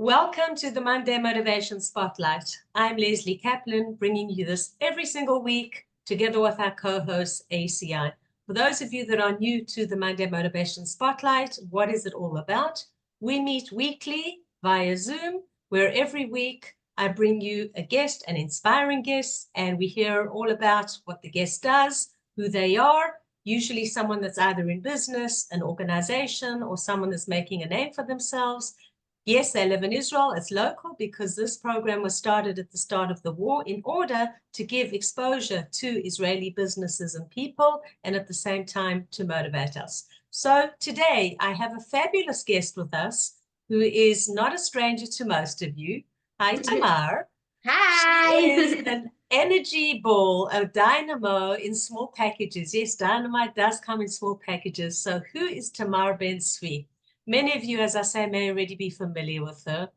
Welcome to the Monday Motivation Spotlight. I'm Lesley Kaplan, bringing you this every single week together with our co-host ACI. For those of you that are new to the Monday Motivation Spotlight, what is it all about? We meet weekly via Zoom, where every week I bring you a guest, an inspiring guest, and we hear all about what the guest does, who they are, usually someone that's either in business, an organization, or someone that's making a name for themselves. Yes, they live in Israel. It's local because this program was started at the start of the war in order to give exposure to Israeli businesses and people, and at the same time to motivate us. So today I have a fabulous guest with us who is not a stranger to most of you. Hi, Tamar. Hi. She is an energy ball, a dynamo in small packages. Yes, dynamite does come in small packages. So who is Tamar Ben-Tzvi? Many of you, as I say, may already be familiar with her.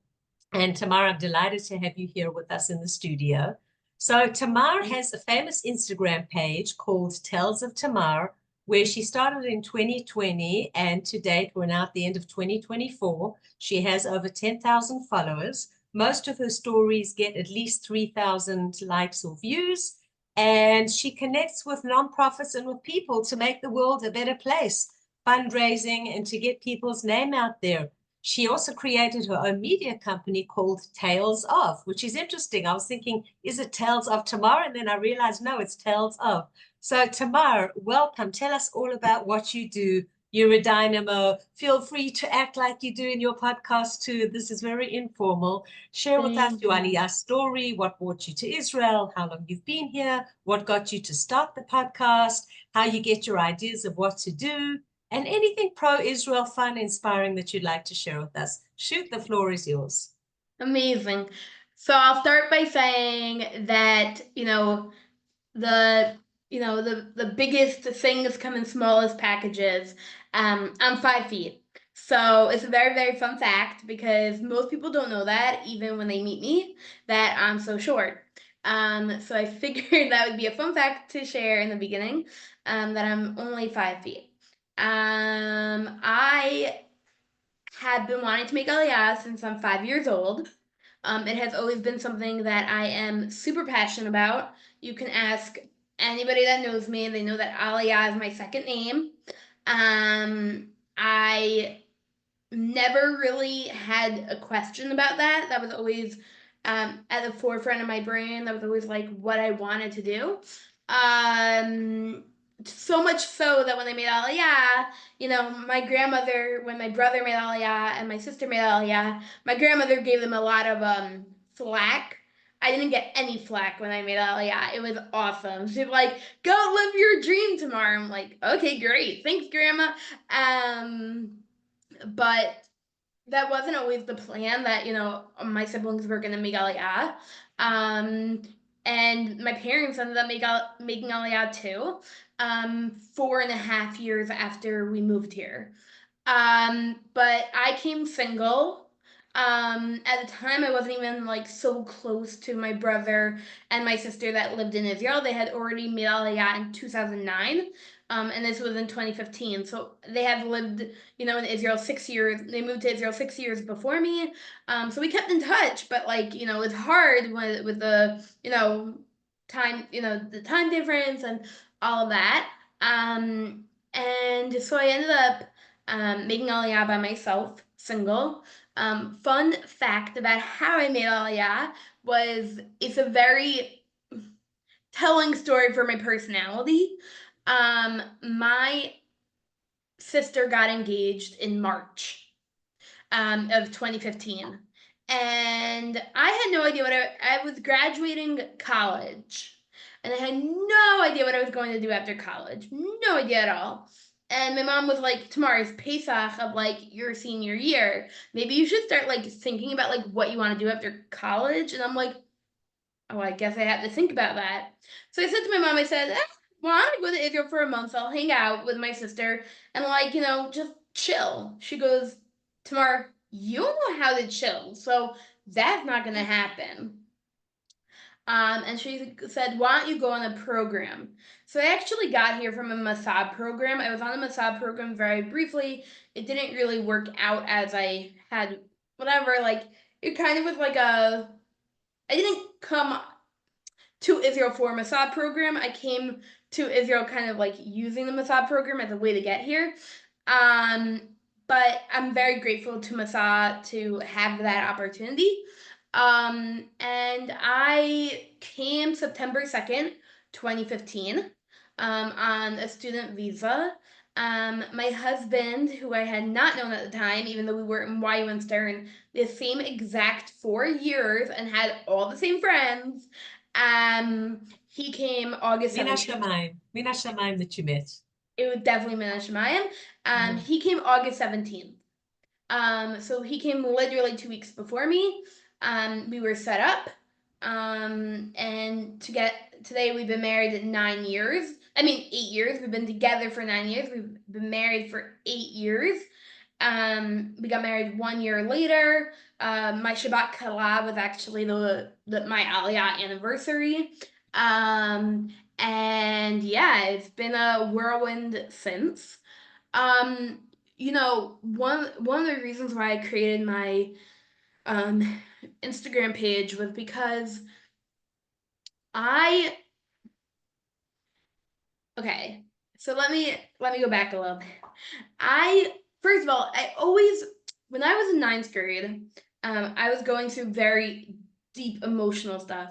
And Tamar, I'm delighted to have you here with us in the studio. So Tamar has a famous Instagram page called Tales of Tamar, where she started in 2020, and to date, we're now at the end of 2024. She has over 10,000 followers. Most of her stories get at least 3,000 likes or views, and she connects with nonprofits and with people to make the world a better place, fundraising and to get people's name out there. She also created her own media company called Tales of, which is interesting. I was thinking, is it Tales of Tamar? And then I realized, no, it's Tales of. So Tamar, welcome. Tell us all about what you do. You're a dynamo. Feel free to act like you do in your podcast too. This is very informal. Share with us your Aliyah story, what brought you to Israel, how long you've been here, what got you to start the podcast, how you get your ideas of what to do, and anything pro-Israel, fun, inspiring that you'd like to share with us. Shoot, the floor is yours. Amazing. So I'll start by saying that, the biggest things come in smallest packages. I'm 5 feet. So it's a very, very fun fact because most people don't know that, even when they meet me, that I'm so short. So I figured that would be a fun fact to share in the beginning, that I'm only 5 feet. I have been wanting to make Aliyah since I'm 5 years old. It has always been something that I am super passionate about. You can ask anybody that knows me, they know that Aliyah is my second name. I never really had a question about that. That was always at the forefront of my brain. That was always like what I wanted to do. So much so that when I made Aliyah, my grandmother, when my brother made Aliyah and my sister made Aliyah, my grandmother gave them a lot of flack. I didn't get any flack when I made Aliyah. It was awesome. She'd be like, "Go live your dream tomorrow." I'm like, "Okay, great, thanks, Grandma." But that wasn't always the plan that, my siblings were going to make Aliyah. And my parents ended up making Aliyah too, 4.5 years after we moved here. But I came single. At the time, I wasn't even like so close to my brother and my sister that lived in Israel. They had already made Aliyah in 2009, and this was in 2015. So they had lived, in Israel 6 years. They moved to Israel 6 years before me. So we kept in touch, but it's hard with the, time, the time difference and all of that. And so I ended up making Aliyah by myself, single. Fun fact about how I made Aliyah was it's a very telling story for my personality. My sister got engaged in March of 2015. And I had no idea I was graduating college. And I had no idea what I was going to do after college. No idea at all. And my mom was like, "Tomorrow's Pesach of like your senior year. Maybe you should start like thinking about like what you want to do after college." And I'm like, "Oh, I guess I have to think about that." So I said to my mom, I said, "Well, I'm gonna go to Israel for a month. I'll hang out with my sister and like, just chill." She goes, "Tamar, you don't know how to chill, so that's not gonna happen." And she said, "Why don't you go on a program?" So I actually got here from a Mossad program. I was on a Mossad program very briefly. It didn't really work out as I had whatever, like it kind of was like I didn't come to Israel for a Mossad program. I came to Israel kind of like using the Mossad program as a way to get here. But I'm very grateful to Mossad to have that opportunity. And I came September 2nd, 2015, on a student visa. My husband, who I had not known at the time, even though we were in YU and Stern, the same exact 4 years and had all the same friends. He came August Mina 17th. Shamayim that you met. It was definitely Mina Shemayim. He came August 17th. So he came literally 2 weeks before me. We were set up. And today we've been married 9 years. I mean, 8 years. We've been together for 9 years. We've been married for 8 years. We got married 1 year later. My Shabbat Kala was actually my Aliyah anniversary. And yeah, it's been a whirlwind since. One of the reasons why I created my Instagram page was because okay, so let me go back a little bit. First of all, when I was in ninth grade, I was going through very deep emotional stuff.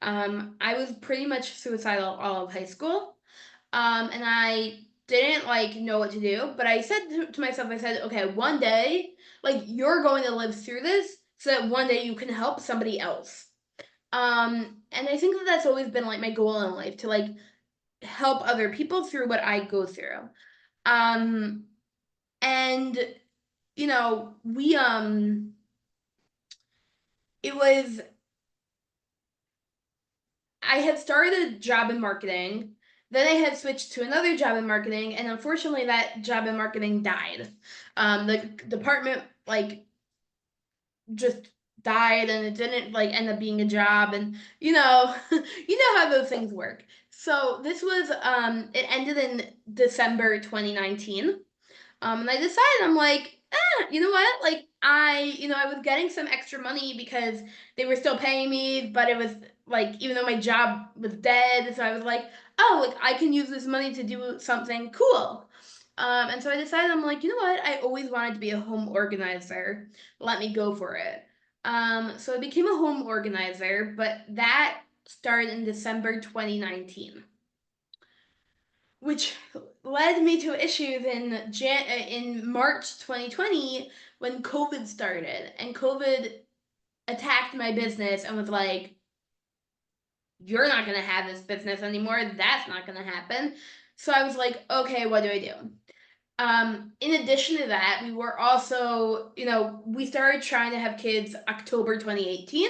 I was pretty much suicidal all of high school. And I didn't know what to do, but I said to myself, I said, okay, one day, you're going to live through this so that one day you can help somebody else. And I think that that's always been my goal in life, to help other people through what I go through. And we it was I had started a job in marketing. Then I had switched to another job in marketing, and unfortunately, that job in marketing died. The department just died, and it didn't end up being a job, and you know how those things work. So this was it ended in December 2019. And I decided, I'm like, you know what? I was getting some extra money because they were still paying me, but it was even though my job was dead, so I was like, oh, I can use this money to do something cool. And so I decided, I'm like, you know what? I always wanted to be a home organizer. Let me go for it. So I became a home organizer, but that started in December 2019. Which led me to issues in March 2020 when COVID started, and COVID attacked my business and was like, you're not going to have this business anymore. That's not going to happen. So I was like, okay, what do I do? In addition to that, we were also, we started trying to have kids October 2018.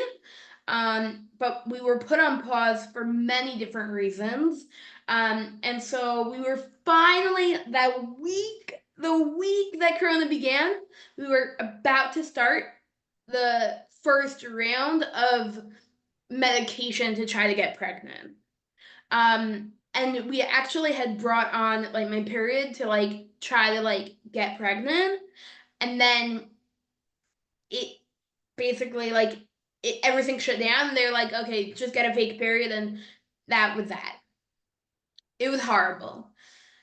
But we were put on pause for many different reasons. And so we were finally, the week that Corona began, we were about to start the first round of medication to try to get pregnant. And we actually had brought on my period to try to get pregnant. And then it basically everything shut down, and they're like, okay, just get a fake period, and that was that. It was horrible.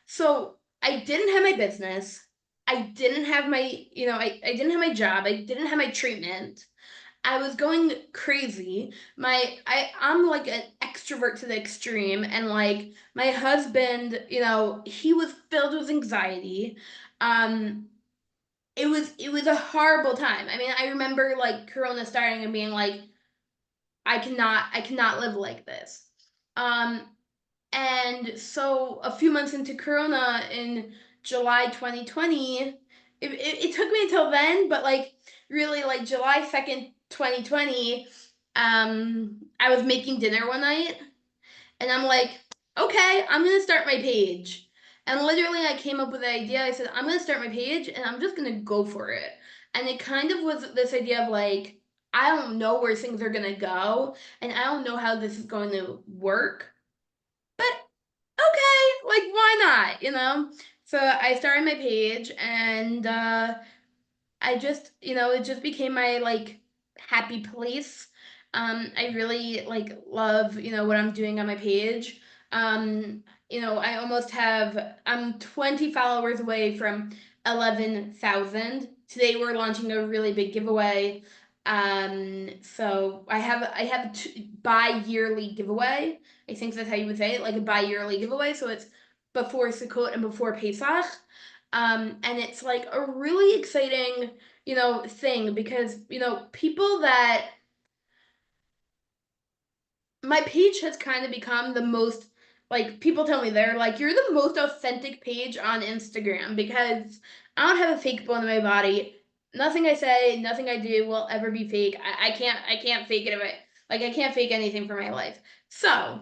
So I didn't have my business. I didn't have my, I didn't have my job. I didn't have my treatment. I was going crazy. I'm an extrovert to the extreme, and my husband, he was filled with anxiety. It was a horrible time. I mean, I remember Corona starting and being like, I cannot live like this. And so a few months into Corona in July 2020, it took me until then, but really July 2nd, 2020, I was making dinner one night, and I'm like, okay, I'm gonna start my page. And literally, I came up with the idea. I said, I'm gonna start my page, and I'm just gonna go for it. And it kind of was this idea of I don't know where things are gonna go, and I don't know how this is going to work. But okay, why not? So I started my page, and I just, it just became my happy place. I really like love, what I'm doing on my page. I almost have I'm 20 followers away from 11,000. Today we're launching a really big giveaway. So I have a bi-yearly giveaway. I think that's how you would say it, like a bi-yearly giveaway. So it's before Sukkot and before Pesach. And it's like a really exciting, thing because, people that my page has kind of become the most, like, people tell me they're like, you're the most authentic page on Instagram because I don't have a fake bone in my body. Nothing I say, nothing I do will ever be fake. I can't fake it away. Like, I can't fake anything for my life. So,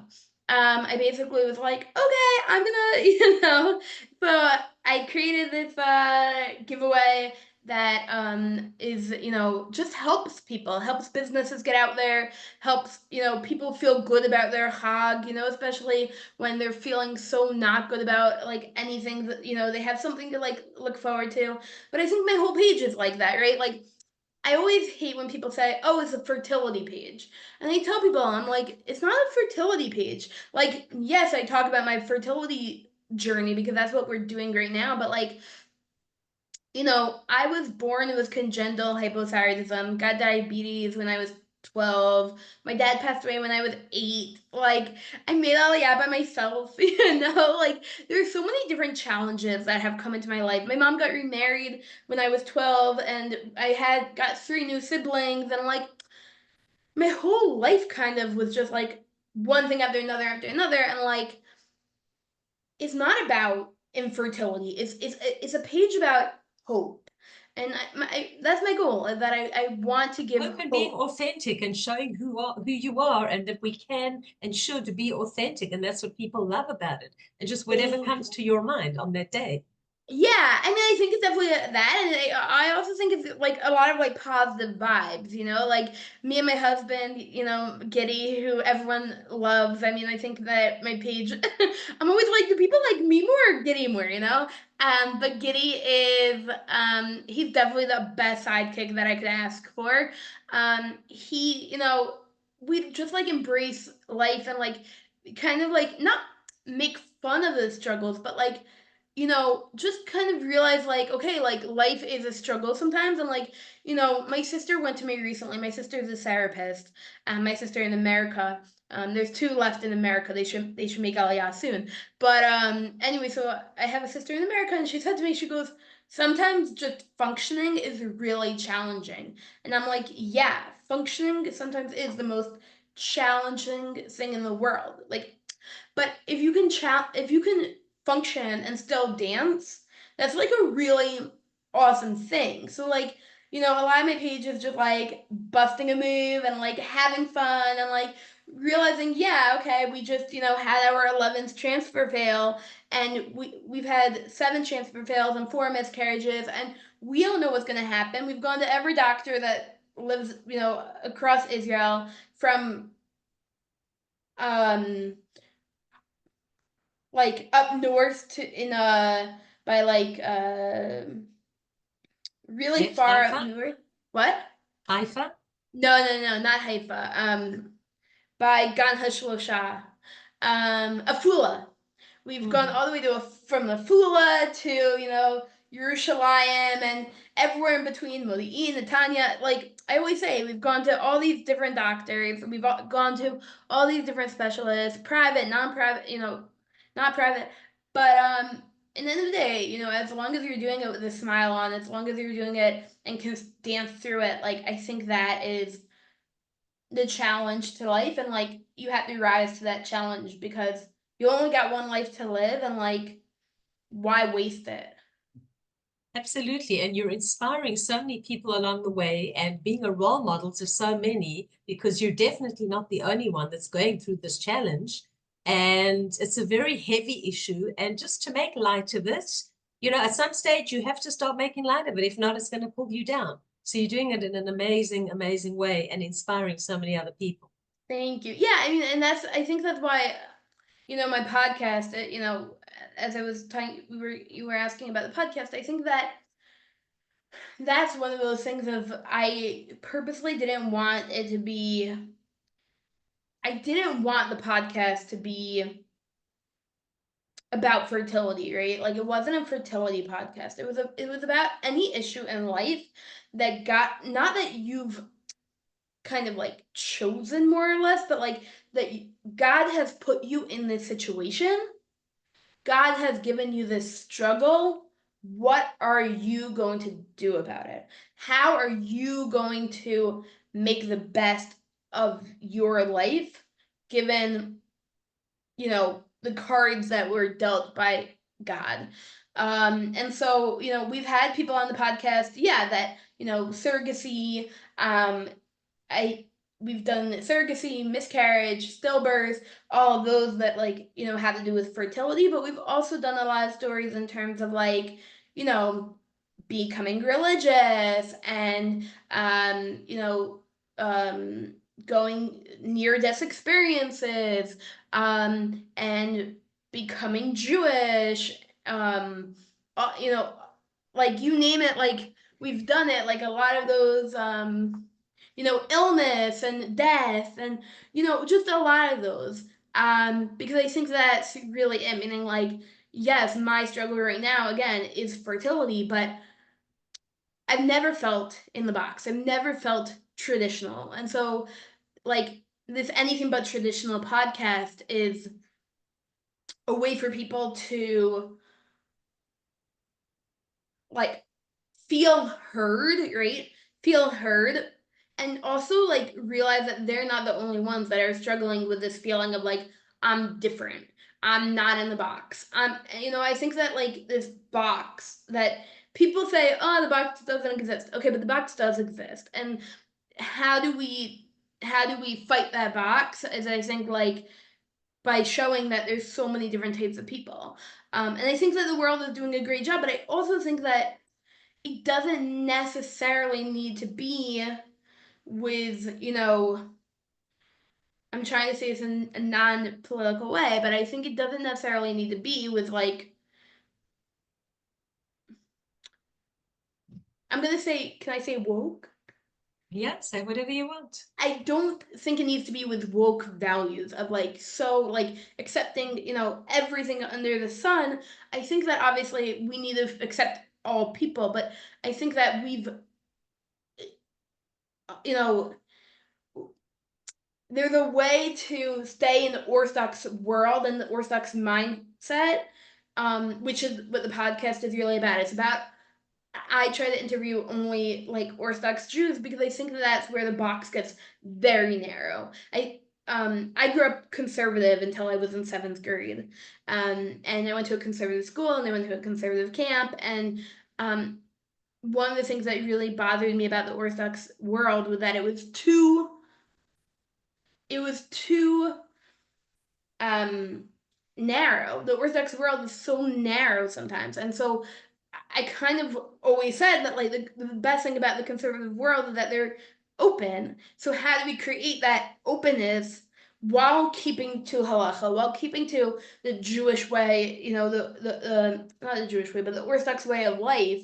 I basically was like, okay, I'm gonna, so I created this giveaway that is, just helps people, helps businesses get out there, helps, people feel good about their hog, especially when they're feeling so not good about like anything that, they have something to like look forward to. But I think my whole page is like that, right? Like, I always hate when people say, oh, it's a fertility page. And I tell people, I'm like, it's not a fertility page. Like, yes, I talk about my fertility journey because that's what we're doing right now. But like, I was born with congenital hypothyroidism, got diabetes when I was 12. My dad passed away when I was 8. Like, I made Aliyah by myself, Like, there's so many different challenges that have come into my life. My mom got remarried when I was 12, and I had got 3 new siblings, and like, my whole life kind of was just like one thing after another, and like, it's not about infertility. It's a page about hope, and that's my goal. That I want to give Hope and being hope. authentic and showing who you are, and that we can and should be authentic, and that's what people love about it. And just whatever Thank comes to your mind on that day. Yeah, I mean, I think it's definitely that, and I also think it's like a lot of like positive vibes, like me and my husband, Giddy, who everyone loves. I mean, I think that my page, I'm always like, do people like me more or Giddy more, But Giddy is, he's definitely the best sidekick that I could ask for. He, we just like embrace life and like kind of like not make fun of the struggles, but like just kind of realize like, okay, like life is a struggle sometimes. And like, my sister went to me recently. My sister's a therapist. My sister in America. There's 2 left in America. They should make Aliyah soon. But anyway, so I have a sister in America, and she said to me, she goes, sometimes just functioning is really challenging. And I'm like, yeah, functioning sometimes is the most challenging thing in the world. Like, but if you can function and still dance, that's like a really awesome thing. So like, a lot of my page is just like busting a move and like having fun and like realizing, yeah, okay, we just, had our 11th transfer fail, and we've had 7 transfer fails and 4 miscarriages, and we don't know what's gonna happen. We've gone to every doctor that lives, across Israel, from um like up north to in by like really Yes, far up Haifa, north. What? Haifa. No, not Haifa. By Gan Hashlosha. Afula. We've gone Mhm. all the way from Afula to, Yerushalayim and everywhere in between, Modi'in, Netanya. Like I always say, we've gone to all these different doctors. We've gone to all these different specialists, private, non-private, not private. But at the end of the day, as long as you're doing it with a smile on, as long as you're doing it and can dance through it, like I think that is the challenge to life, and like you have to rise to that challenge because you only got one life to live, and like why waste it? Absolutely. And you're inspiring so many people along the way and being a role model to so many, because you're definitely not the only one that's going through this challenge. And it's a very heavy issue. And just to make light of it, at some stage you have to start making light of it. If not, it's going to pull you down. So you're doing it in an amazing, amazing way and inspiring so many other people. Thank you. Yeah, I mean, and I think that's why, my podcast, as I was talking, you were asking about the podcast. I think that That's one of those things of I purposely didn't want it to be. I didn't want the podcast to be about fertility, right? Like it wasn't a fertility podcast. It was about any issue in life that got not that you've kind of like chosen more or less, but like that God has put you in this situation. God has given you this struggle. What are you going to do about it? How are you going to make the best of your life given, the cards that were dealt by God? And so, we've had people on the podcast, yeah, that, surrogacy, I we've done surrogacy, miscarriage, stillbirth, all of those that have to do with fertility, but we've also done a lot of stories in terms of you know, becoming religious and going near death experiences, and becoming Jewish, like you name it, like we've done it, like a lot of those illness and death and, just a lot of those. Because I think that's really it, meaning yes, my struggle right now, again, is fertility, but I've never felt in the box. I've never felt traditional. And so, this Anything But Traditional podcast is a way for people to, feel heard, right? Feel heard, and also realize that they're not the only ones that are struggling with this feeling of I'm different. I'm not in the box. I think that this box that people say, oh, the box doesn't exist. Okay, but the box does exist. And how do we fight that box? Is I think by showing that there's so many different types of people. And I think that the world is doing a great job, but I also think that it doesn't necessarily need to be with, I'm trying to say this in a non-political way, but I think it doesn't necessarily need to be with I'm gonna say, can I say woke? Yeah, say whatever you want. I don't think it needs to be with woke values of accepting, everything under the sun. I think that obviously we need to accept all people, but I think that you know, there's a way to stay in the Orthodox world and the Orthodox mindset, which is what the podcast is really about. It's about, I try to interview only Orthodox Jews because I think that that's where the box gets very narrow. I grew up conservative until I was in seventh grade, and I went to a conservative school and I went to a conservative camp, and one of the things that really bothered me about the Orthodox world was that it was too narrow. The Orthodox world is so narrow sometimes, and so I kind of always said that the best thing about the conservative world is that they're open. So how do we create that openness while keeping to halacha, while keeping to the Jewish way, the not the Jewish way, but the Orthodox way of life,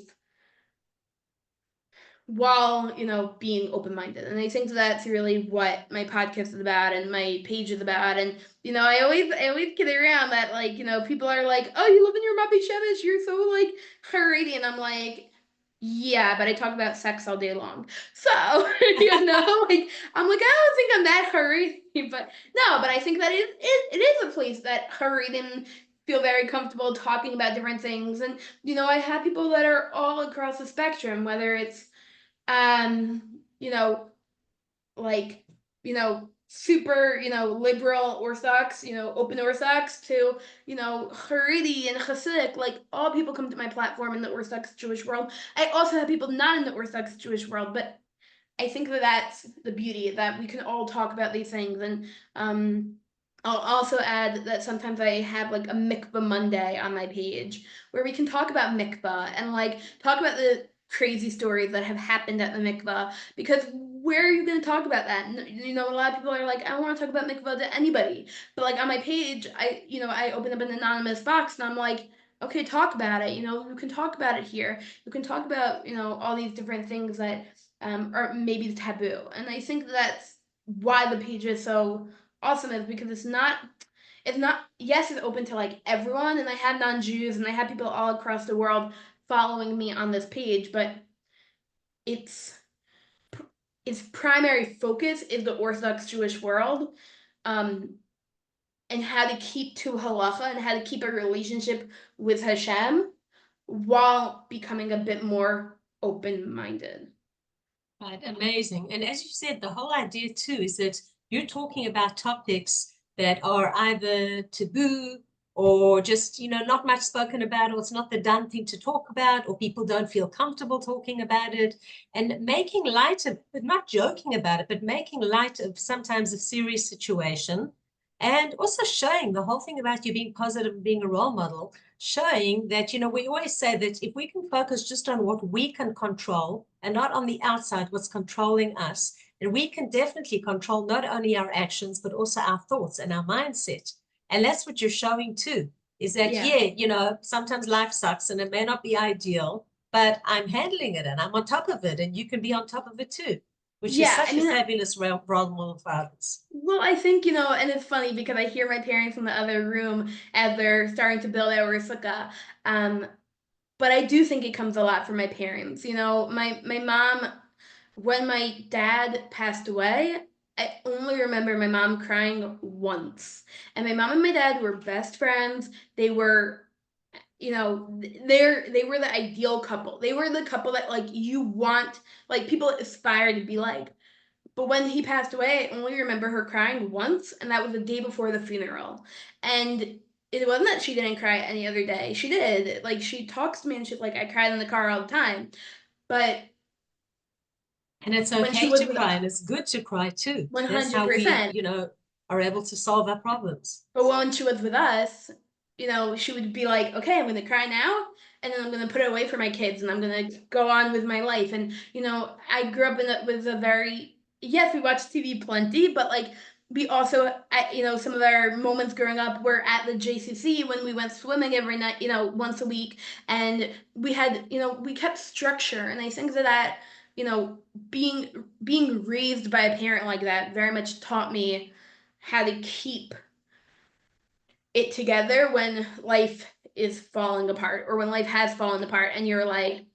while being open-minded. And I think that's really what my podcast is about and my page is about. And I always kid around that people are like, oh, you live in your Mappy Shevish, you're so Haredi, and I'm like, yeah, but I talk about sex all day long. So I'm like, I don't think I'm that Haredi, but no, but I think that it is a place that Haredim feel very comfortable talking about different things. And I have people that are all across the spectrum, whether it's um, you know, like, super, liberal Orthodox, open Orthodox to, Haredi and Hasidic, all people come to my platform in the Orthodox Jewish world. I also have people not in the Orthodox Jewish world, but I think that that's the beauty, that we can all talk about these things. And I'll also add that sometimes I have a mikvah Monday on my page where we can talk about mikvah and talk about the crazy stories that have happened at the mikvah, because where are you going to talk about that? A lot of people are like, I don't want to talk about mikvah to anybody, but on my page, I open up an anonymous box and I'm like, okay, talk about it. You can talk about it here. You can talk about, all these different things that are maybe taboo. And I think that's why the page is so awesome, is because it's not, yes, it's open to like everyone. And I had non-Jews and I had people all across the world following me on this page, but its its primary focus is the Orthodox Jewish world. Um, and how to keep to halacha and how to keep a relationship with Hashem while becoming a bit more open-minded. Right, amazing. And as you said, the whole idea too is that you're talking about topics that are either taboo or just, not much spoken about, or it's not the done thing to talk about, or people don't feel comfortable talking about it, and making light of, but not joking about it, but making light of sometimes a serious situation. And also showing the whole thing about you being positive and being a role model, showing that, we always say that if we can focus just on what we can control and not on the outside, what's controlling us, and we can definitely control not only our actions, but also our thoughts and our mindset. And that's what you're showing too, is that, sometimes life sucks and it may not be ideal, but I'm handling it and I'm on top of it, and you can be on top of it too, which is Yeah, such a fabulous role model for others. well, I think, and it's funny because I hear my parents in the other room as they're starting to build our sukkah. Um, but I do think it comes a lot from my parents. My mom, when my dad passed away, I only remember my mom crying once. And my mom and my dad were best friends. They were, they were the ideal couple. They were the couple that like you want, like people aspire to be like. But when he passed away, I only remember her crying once, and that was the day before the funeral. And it wasn't that she didn't cry any other day. She did. Like she talks to me and she's like, I cried in the car all the time. But And it's when she okay was to with cry, and it's good to cry too. That's how we, 100%, are able to solve our problems. but when she was with us, she would be like, okay, I'm gonna cry now, and then I'm gonna put it away for my kids, and I'm gonna go on with my life. And I grew up with a very, yes, we watched TV plenty, but like we also, some of our moments growing up were at the JCC when we went swimming every night, once a week, and we had, we kept structure, and I think that you know being raised by a parent like that very much taught me how to keep it together when life is falling apart or when life has fallen apart and you're like,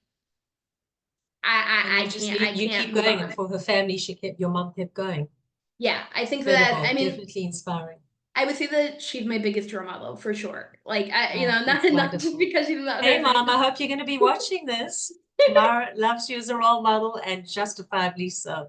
And I, I, you I just can't I need, you can't keep move going. And on. for her family, your mom kept going. Yeah, I think that, Incredible, I mean, definitely inspiring. I would say that she's my biggest role model for sure. Like Oh, not that's not just wonderful. because she's not Hey, her Mom, name. I hope you're going to be watching this. Tamara loves you as a role model, and justifiably so.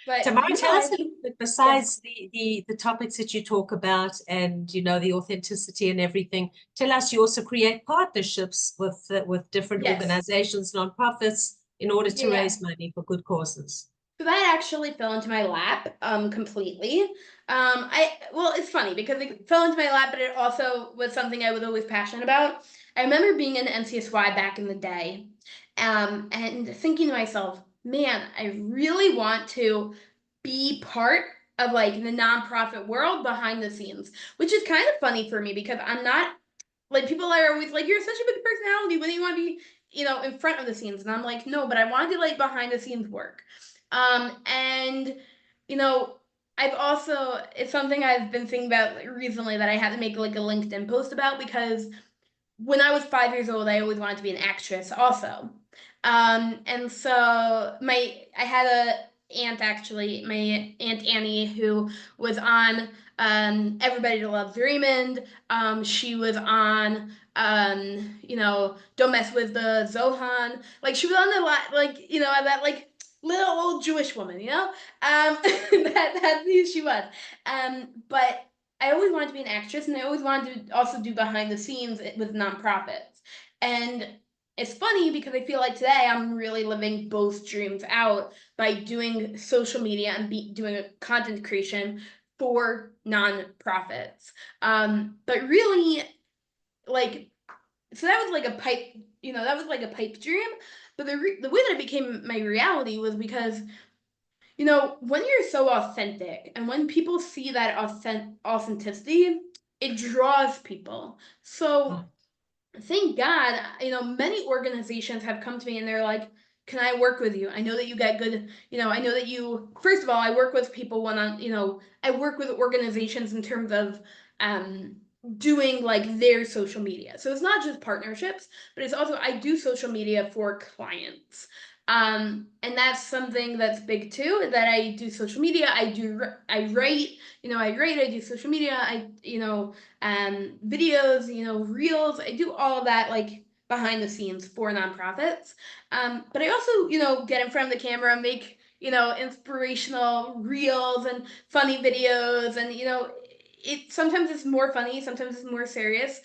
But Tamara, tell I us a little think, bit, yes, besides the topics that you talk about and, the authenticity and everything, tell us you also create partnerships with different yes, organizations, nonprofits, in order to yeah. raise money for good causes. So that actually fell into my lap completely. It's funny because it fell into my lap, but it also was something I was always passionate about. I remember being in NCSY back in the day, and thinking to myself, man, I really want to be part of like the nonprofit world behind the scenes, which is kind of funny for me because I'm not, like, people are always like, you're such a big personality. When do you want to be, in front of the scenes? And I'm like, no, but I want to do like behind the scenes work. And you know, I've also, it's something I've been thinking about recently that I had to make like a LinkedIn post about because when I was 5 years old, I always wanted to be an actress also. And so I had a aunt actually, my aunt Annie, who was on Everybody Loves Raymond. She was on Don't Mess with the Zohan. Like she was on a lot, like that like little old Jewish woman, that's who she was. But I always wanted to be an actress, and I always wanted to also do behind the scenes with nonprofits. And it's funny because I feel like today I'm really living both dreams out by doing social media and doing content creation for nonprofits. But really, like, so that was like a pipe, that was like a pipe dream. But the way that it became my reality was because when you're so authentic and when people see that authenticity, it draws people. So thank God, many organizations have come to me and they're like, can I work with you? I know that you get good, I know that first of all, I work with people I work with organizations in terms of um, doing like their social media. So it's not just partnerships, but it's also, I do social media for clients. And that's something that's big too, that I do social media. I write, I do social media. Videos, reels. I do all of that like behind the scenes for nonprofits. But I also, get in front of the camera, make, inspirational reels and funny videos. And, it sometimes it's more funny, sometimes it's more serious.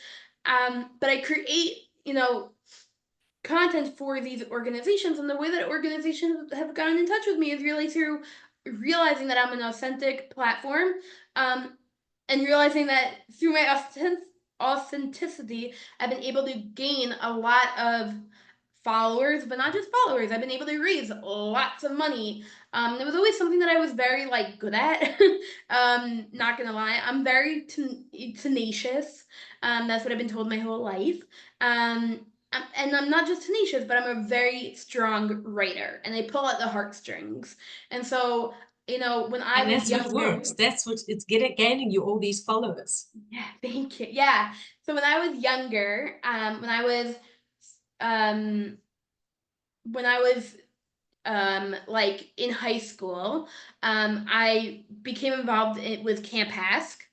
But I create, content for these organizations. And the way that organizations have gotten in touch with me is really through realizing that I'm an authentic platform, um, and realizing that through my authenticity, I've been able to gain a lot of followers, but not just followers. I've been able to raise lots of money. It was always something that I was very like good at. Not gonna lie, I'm very tenacious. That's what I've been told my whole life. And I'm not just tenacious, but I'm a very strong writer, and I pull at the heartstrings. And so, when I And was that's what younger, works. That's what it's getting gaining you all these followers. yeah, thank you. Yeah. So when I was younger, um, when I was like in high school, I became involved with Camp Ask.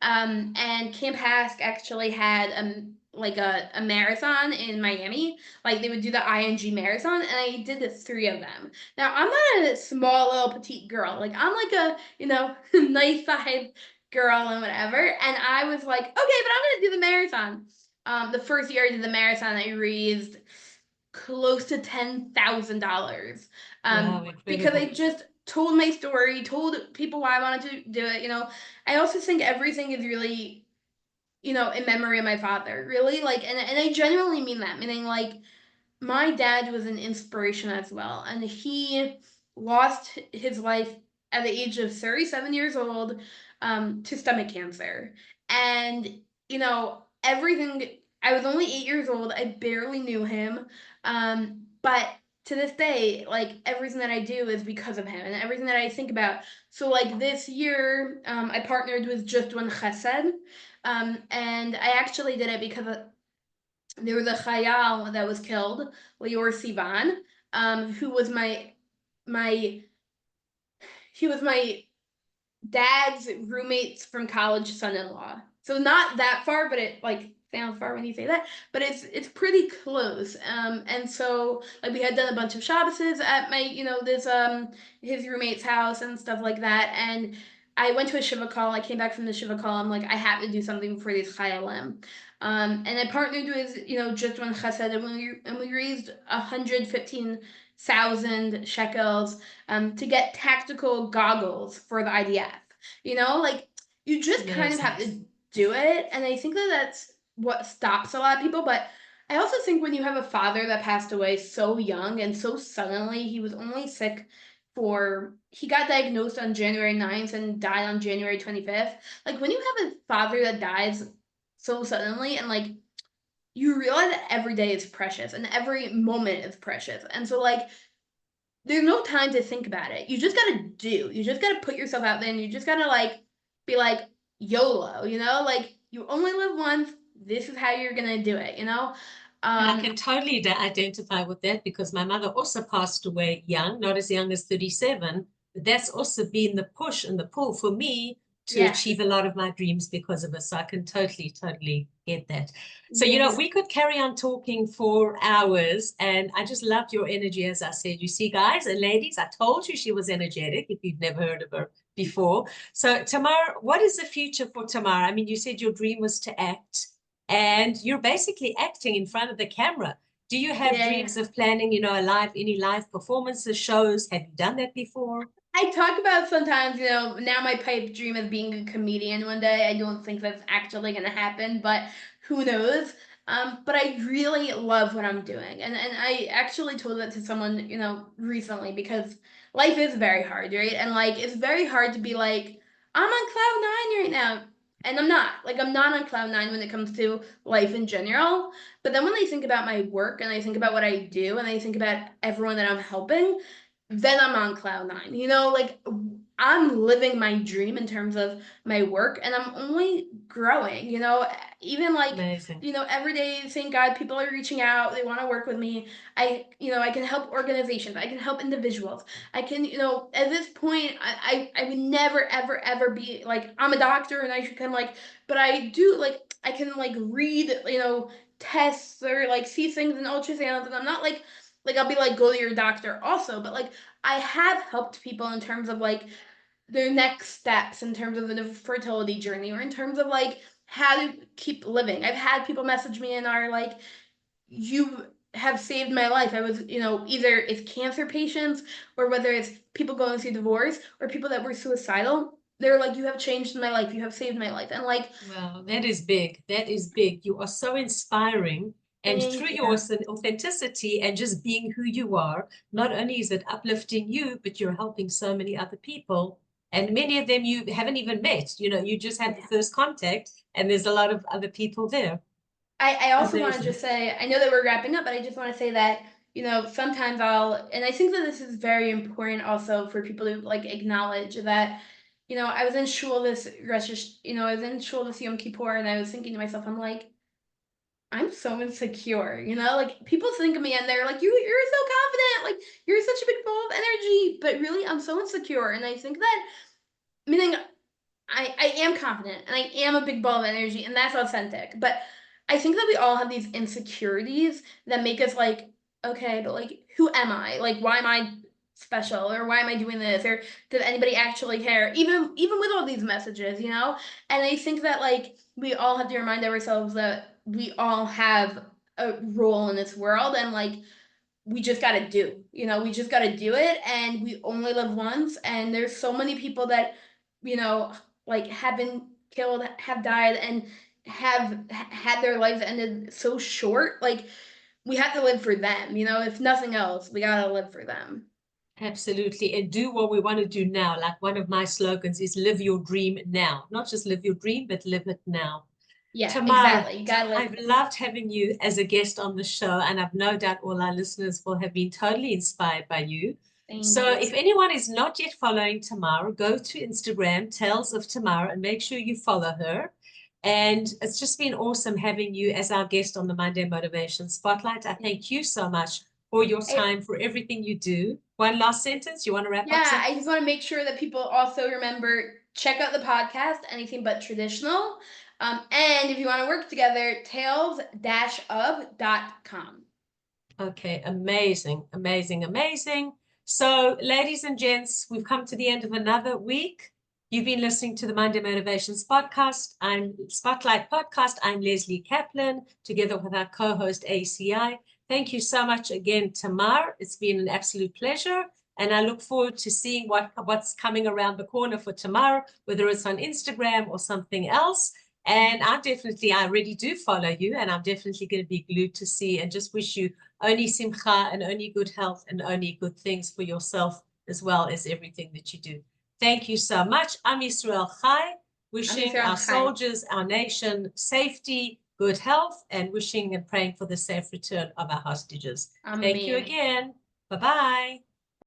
And Camp Hask actually had like a marathon in Miami. Like they would do the ING marathon, and I did the three of them. Now I'm not a small little petite girl. Like I'm like a nice size girl and whatever. And I was like, okay, but I'm gonna do the marathon. The first year I did the marathon, I raised close to $10,000, Wow, because I incredible. just told my story, told people why I wanted to do it. I also think everything is really, in memory of my father, really, like, and I genuinely mean that, meaning like my dad was an inspiration as well, and he lost his life at the age of 37 years old, to stomach cancer. And everything, I was only 8 years old, I barely knew him, but to this day, like everything that I do is because of him and everything that I think about. So like this year, I partnered with Just One Chesed, and I actually did it because there was a Chayal that was killed, Lior Sivan, who was my he was my dad's roommates from college son-in-law. So not that far, but it like sounds far when you say that, but it's pretty close. And so like we had done a bunch of Shabbases at my, this his roommate's house and stuff like that. And I went to a Shiva call. I came back from the Shiva call. I'm like, I have to do something for these Chayalim. And I partnered with, Just One Chesed, and we raised 115,000 shekels, to get tactical goggles for the IDF. Like you just kind of have Amazing. to do it. And I think that that's what stops a lot of people. But I also think when you have a father that passed away so young and so suddenly, he was only sick he got diagnosed on January 9th and died on January 25th. Like when you have a father that dies so suddenly, and like you realize that every day is precious and every moment is precious. And so like there's no time to think about it. You just gotta do. You just gotta put yourself out there, and you just gotta like be like YOLO, like you only live once. This is how you're gonna do it, And I Um, can totally identify with that because my mother also passed away young, not as young as 37. But that's also been the push and the pull for me to achieve yes, a lot of my dreams because of it. So I can totally, totally get that. So, yes, we could carry on talking for hours. And I just loved your energy, as I said. You see, guys and ladies, I told you she was energetic if you've never heard of her before. So, Tamar, what is the future for Tamar? I mean, you said your dream was to act and you're basically acting in front of the camera. Do you have yeah. dreams of planning, any live performances, shows? Have you done that before? I talk about sometimes, now my pipe dream is being a comedian one day. I don't think that's actually gonna happen, but who knows? But I really love what I'm doing. And I actually told that to someone, recently, because life is very hard, right? And like it's very hard to be like, I'm on cloud nine right now. And I'm not on cloud nine when it comes to life in general. But then when I think about my work and I think about what I do and I think about everyone that I'm helping, then I'm on cloud nine. Like I'm living my dream in terms of my work and I'm only growing, even like, Amazing. every day, thank God, people are reaching out. They want to work with me. I can help organizations. I can help individuals. I can, at this point, I would never, ever, ever be like, I'm a doctor and I can like, but I do like, I can like read, tests or like see things in ultrasounds and I'm not like I'll be like, go to your doctor also, but like I have helped people in terms of like their next steps in terms of the fertility journey or in terms of like how to keep living. I've had people message me and are like, you have saved my life. I was, either it's cancer patients or whether it's people going through divorce or people that were suicidal. They're like, you have changed my life. You have saved my life. And like, Wow, that is big. That is big. You are so inspiring. And through thank you. your authenticity and just being who you are, not only is it uplifting you, but you're helping so many other people. And many of them you haven't even met. You just had the first contact, and there's a lot of other people there. I also want to Amazing. just say, I know that we're wrapping up, but I just want to say that, sometimes and I think that this is very important also for people to like acknowledge that, I was in shul this I was in shul this Yom Kippur and I was thinking to myself, I'm like, I'm so insecure, like people think of me and they're like, you're so confident, like you're such a big ball of energy, but really I'm so insecure. And I think that, meaning I am confident and I am a big ball of energy and that's authentic. But I think that we all have these insecurities that make us like, okay, but like, who am I? Like, why am I special? Or why am I doing this? Or did anybody actually care? Even with all these messages, And I think that like we all have to remind ourselves that we all have a role in this world and like we just got to do, we just got to do it and we only live once and there's so many people that, you know, like have been killed, have died and have had their lives ended so short. Like we have to live for them, if nothing else, we got to live for them. Absolutely. And do what we want to do now. Like one of my slogans is live your dream now. Not just live your dream, but live it now. Yeah, Tamar, exactly. You got to live. I've loved having you as a guest on the show, and I've no doubt all our listeners will have been totally inspired by you. Thank So, you. if anyone is not yet following Tamar, go to Instagram, Tales of Tamar, and make sure you follow her. And it's just been awesome having you as our guest on the Monday Motivation Spotlight. I thank you so much for your I, time, for everything you do. One last sentence. You want to wrap up yeah, I something? just want to make sure that people also remember check out the podcast, Anything But Traditional. And if you want to work together, tales-of.com. Okay, amazing, amazing, amazing. So, ladies and gents, we've come to the end of another week. You've been listening to the Monday Motivations Podcast. I'm Spotlight Podcast. I'm Lesley Kaplan, together with our co-host ACI. Thank you so much again, Tamar. It's been an absolute pleasure. And I look forward to seeing what's coming around the corner for Tamar, whether it's on Instagram or something else. And I already do follow you, and I'm definitely going to be glued to see and just wish you only simcha and only good health and only good things for yourself as well as everything that you do. Thank you so much. I'm Israel Chai, I'm wishing Yisrael our Chai. soldiers, our nation, safety, good health, and wishing and praying for the safe return of our hostages. Thank you Amen. again. Bye-bye.